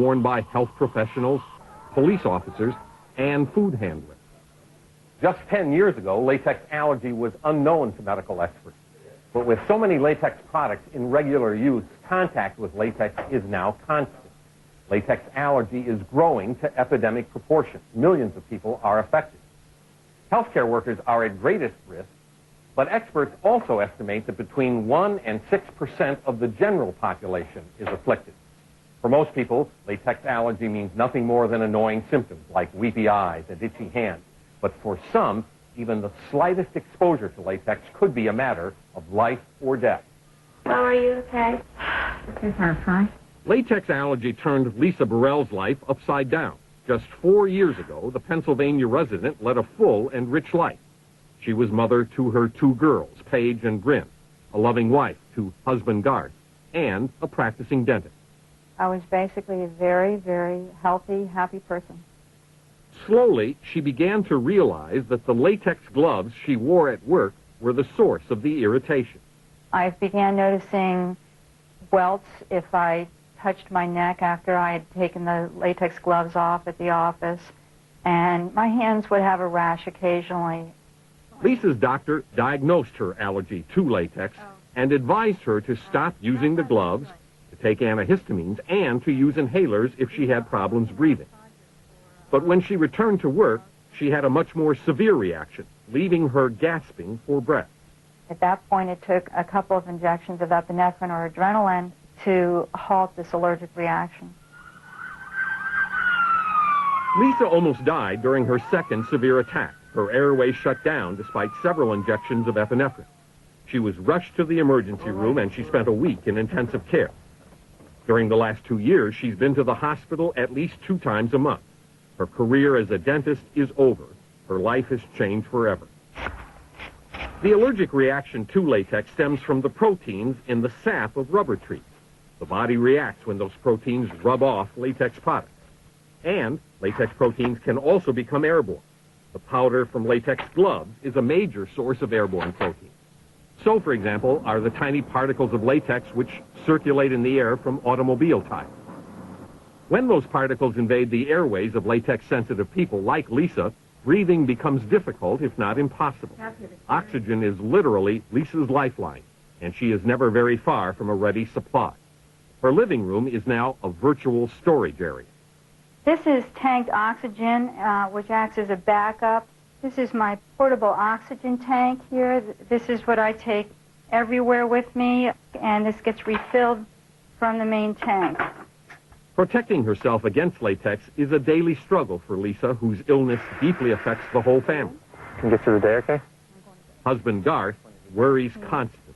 worn by health professionals, police officers, and food handlers. Just 10 years ago, latex allergy was unknown to medical experts. But with so many latex products in regular use, contact with latex is now constant. Latex allergy is growing to epidemic proportions. Millions of people are affected. Healthcare workers are at greatest risk, but experts also estimate that between 1 and 6% of the general population is afflicted. For most people, latex allergy means nothing more than annoying symptoms like weepy eyes and itchy hands. But for some, even the slightest exposure to latex could be a matter of life or death. How are you, okay? Is her fine? Latex allergy turned Lisa Burrell's life upside down. Just 4 years ago, the Pennsylvania resident led a full and rich life. She was mother to her 2 girls, Paige and Bryn, a loving wife to husband Garth, and a practicing dentist. I was basically a very, very healthy, happy person. Slowly, she began to realize that the latex gloves she wore at work were the source of the irritation. I began noticing welts if I touched my neck after I had taken the latex gloves off at the office, and my hands would have a rash occasionally. Lisa's doctor diagnosed her allergy to latex and advised her to stop using the gloves, to take antihistamines, and to use inhalers if she had problems breathing. But when she returned to work, she had a much more severe reaction, leaving her gasping for breath. At that point, it took a couple of injections of epinephrine or adrenaline to halt this allergic reaction. Lisa almost died during her second severe attack. Her airway shut down despite several injections of epinephrine. She was rushed to the emergency room, and she spent a week in intensive care. During the last 2 years, she's been to the hospital at least 2 times a month. Her career as a dentist is over. Her life has changed forever. The allergic reaction to latex stems from the proteins in the sap of rubber trees. The body reacts when those proteins rub off latex products. And latex proteins can also become airborne. The powder from latex gloves is a major source of airborne proteins. So, for example, are the tiny particles of latex which circulate in the air from automobile tires. When those particles invade the airways of latex-sensitive people like Lisa, breathing becomes difficult, if not impossible. Oxygen is literally Lisa's lifeline, and she is never very far from a ready supply. Her living room is now a virtual storage area. This is tanked oxygen, which acts as a backup. This is my portable oxygen tank here. This is what I take everywhere with me, and this gets refilled from the main tank. Protecting herself against latex is a daily struggle for Lisa, whose illness deeply affects the whole family. Can you get through the day, okay? Husband Garth worries constantly.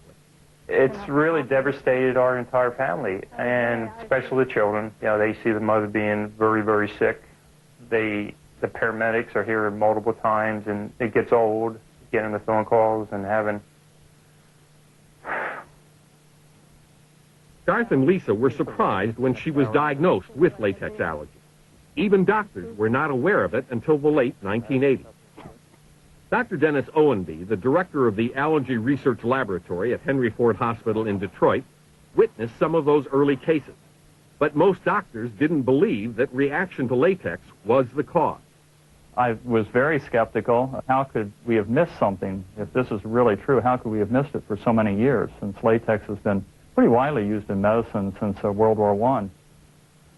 It's really devastated our entire family, and especially the children. You know, they see the mother being very, very sick. The paramedics are here multiple times, and it gets old getting the phone calls and having... Garth and Lisa were surprised when she was diagnosed with latex allergy. Even doctors were not aware of it until the late 1980s. Dr. Dennis Owenby, the director of the Allergy Research Laboratory at Henry Ford Hospital in Detroit, witnessed some of those early cases. But most doctors didn't believe that reaction to latex was the cause. I was very skeptical. How could we have missed something? If this is really true, how could we have missed it for so many years, since latex has been pretty widely used in medicine since World War I.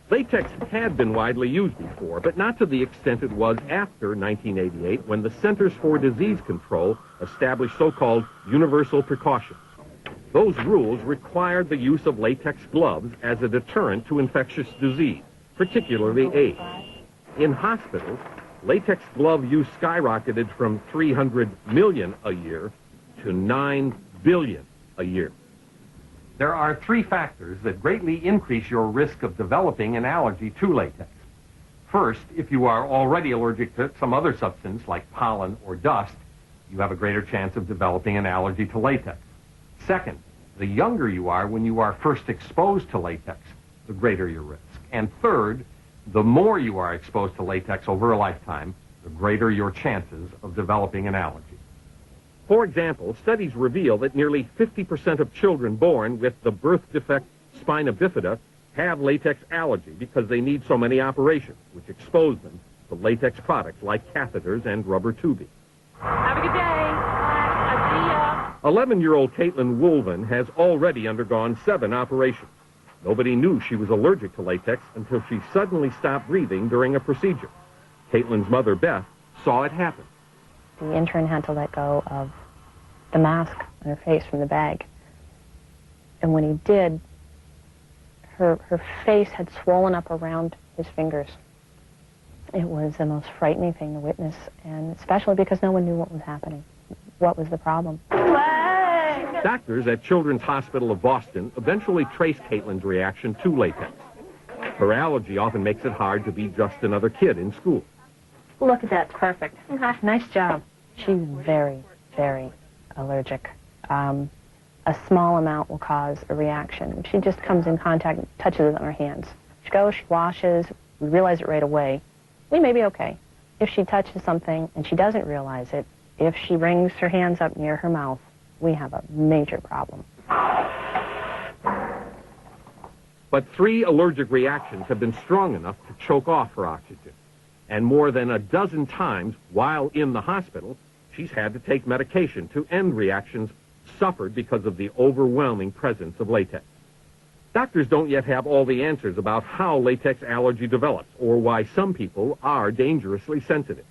Latex had been widely used before, but not to the extent it was after 1988, when the Centers for Disease Control established so-called universal precautions. Those rules required the use of latex gloves as a deterrent to infectious disease, particularly AIDS. In hospitals, latex glove use skyrocketed from 300 million a year to 9 billion a year. There are 3 factors that greatly increase your risk of developing an allergy to latex. First, if you are already allergic to some other substance like pollen or dust, you have a greater chance of developing an allergy to latex. Second, the younger you are when you are first exposed to latex, the greater your risk. And third, the more you are exposed to latex over a lifetime, the greater your chances of developing an allergy. For example, studies reveal that nearly 50% of children born with the birth defect spina bifida have latex allergy because they need so many operations, which expose them to latex products like catheters and rubber tubing. Have a good day. I'll see ya. 11-year-old Caitlin Woolven has already undergone 7 operations. Nobody knew she was allergic to latex until she suddenly stopped breathing during a procedure. Caitlin's mother, Beth, saw it happen. The intern had to let go of the mask on her face from the bag. And when he did, her face had swollen up around his fingers. It was the most frightening thing to witness, and especially because no one knew what was happening. What was the problem? Doctors at Children's Hospital of Boston eventually traced Caitlin's reaction to latex. Her allergy often makes it hard to be just another kid in school. Look at that, perfect. Nice job. She's very, very allergic. A small amount will cause a reaction. If she just comes in contact and touches it on her hands, she goes, she washes, we realize it right away, we may be okay. If she touches something and she doesn't realize it, if she brings her hands up near her mouth, we have a major problem. But 3 allergic reactions have been strong enough to choke off her oxygen. And more than a dozen times while in the hospital, she's had to take medication to end reactions suffered because of the overwhelming presence of latex. Doctors don't yet have all the answers about how latex allergy develops or why some people are dangerously sensitive.